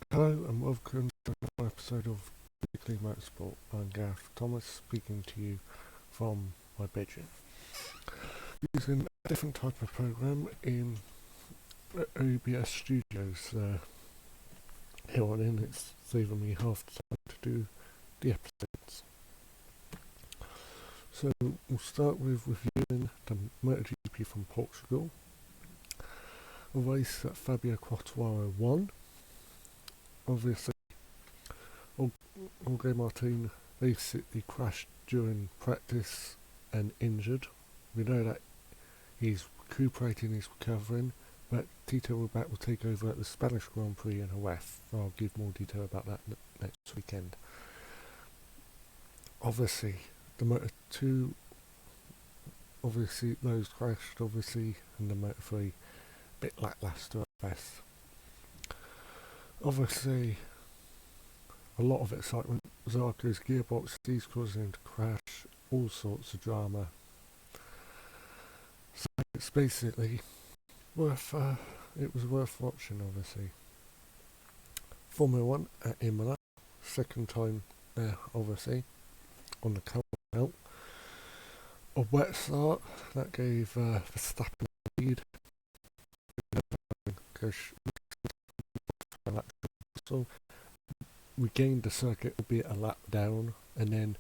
Hello and welcome to another episode of Weekly Motorsport. I'm Gareth Thomas speaking to you from my bedroom. Using a different type of program in OBS Studios. Here on in, it's saving me half the time to do the episodes. So we'll start with reviewing the Moto GP from Portugal. A race that Fabio Quartararo won. Obviously, Jorge Martin basically crashed during practice and injured. We know that he's recuperating, he's recovering, but Tito Rabat will take over at the Spanish Grand Prix in Jerez. I'll give more detail about that next weekend. Obviously, the Moto 2, obviously those crashed, obviously, and the Moto 3, a bit lackluster at best. Obviously, a lot of excitement. Zarco's gearbox, he's causing him to crash, all sorts of drama. So it's basically it was worth watching, obviously. Formula 1 at Imola, second time there, obviously, on the cover belt. A wet start, that gave Verstappen the lead. So we gained the circuit, albeit a lap down, and then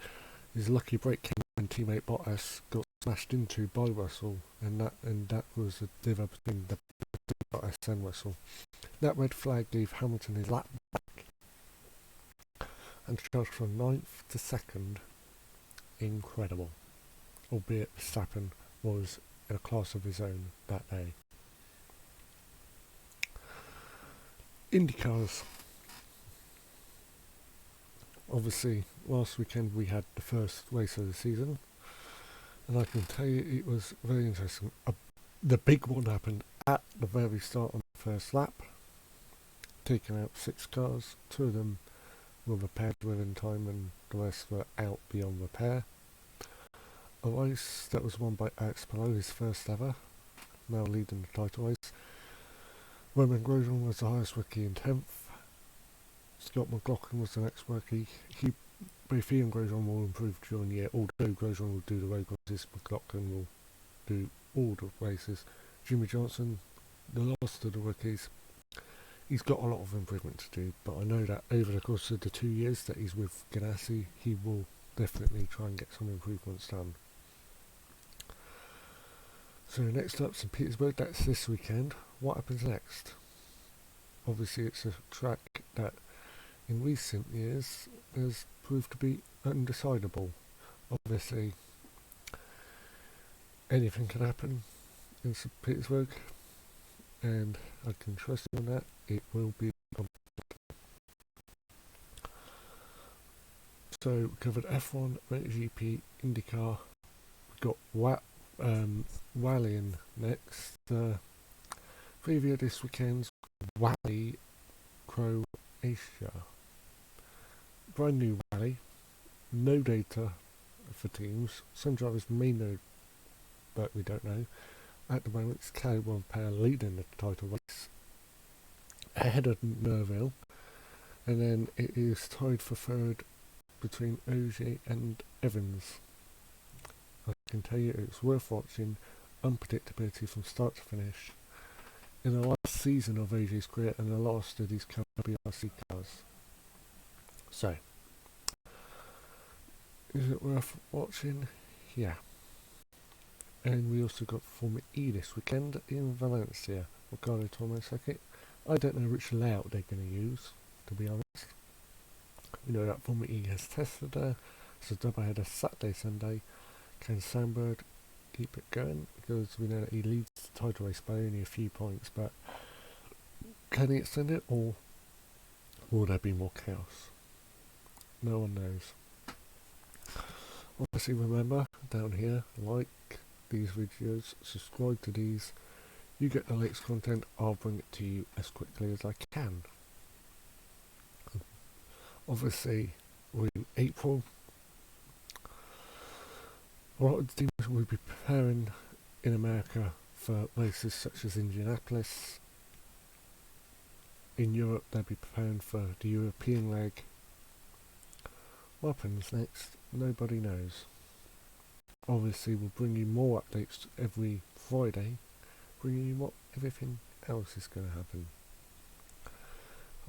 his lucky break came when teammate Bottas got smashed into by Russell, and that was the difference between the Bottas and Russell. That red flag gave Hamilton his lap back, and charged from 9th to 2nd. Incredible. Albeit Verstappen was in a class of his own that day. Indycars. Obviously, last weekend we had the first race of the season, and I can tell you it was very interesting. The big one happened at the very start on the first lap, taking out 6 cars. 2 of them were repaired within time and the rest were out beyond repair. A race that was won by Alex Palou, his first ever, now leading the title race. Roman Grosjean was the highest rookie in 10th. Scott McLaughlin was the next rookie. Both he and Grosjean will improve during the year, although Grosjean will do the road races, McLaughlin will do all the races. Jimmy Johnson, the last of the rookies, he's got a lot of improvement to do, but I know that over the course of the 2 years that he's with Ganassi, he will definitely try and get some improvements done. So next up, St. Petersburg, that's this weekend. What happens next? Obviously it's a track that in recent years has proved to be undecidable. Obviously anything can happen in St. Petersburg, and I can trust you on that. It will be so we covered F1, MotoGP, IndyCar. We got Rallying next. Preview this weekend's Rally Croatia. Brand new rally, no data for teams. Some drivers may know, but we don't know. At the moment, it's Caliban pair leading the title race, ahead of Nerville, and then it is tied for third between Ogier and Evans. I can tell you it's worth watching. Unpredictability from start to finish. In the last season of Ogier's career and the last of these BRC cars. So, is it worth watching? Yeah. And we also got Formula E this weekend in Valencia. Gareth Thomas circuit. I don't know which layout they're going to use, to be honest. We know that Formula E has tested there. So doubleheader Saturday, Sunday. Can Sandberg keep it going? Because we know that he leads the title race by only a few points, but can he extend it, or will there be more chaos? No one knows. Obviously remember, down here, like these videos, subscribe to these. You get the latest content, I'll bring it to you as quickly as I can. Obviously, we're in April. A lot of the teams will be preparing in America for races such as Indianapolis, in Europe they'll be preparing for the European leg. What happens next? Nobody knows. Obviously we'll bring you more updates every Friday, bringing you what everything else is going to happen.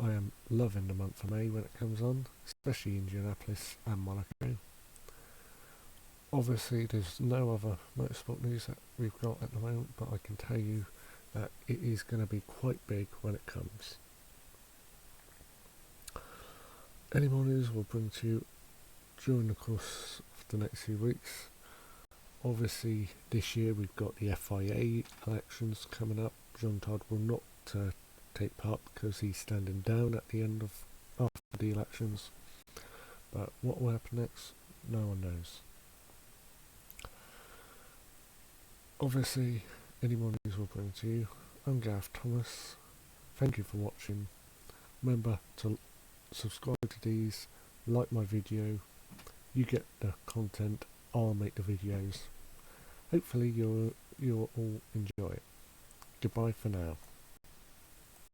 I am loving the month of May when it comes on, especially Indianapolis and Monaco. Obviously there's no other motorsport news that we've got at the moment, but I can tell you that it is going to be quite big when it comes. Any more news we'll bring to you during the course of the next few weeks. Obviously this year we've got the FIA elections coming up. John Todd will not take part because he's standing down at the end of after the elections, but what will happen next, no one knows. Obviously any more news we'll bring to you. I'm Gareth Thomas, thank you for watching. Remember to subscribe to these, like my video, you get the content, I'll make the videos. Hopefully you'll all enjoy it. Goodbye for now.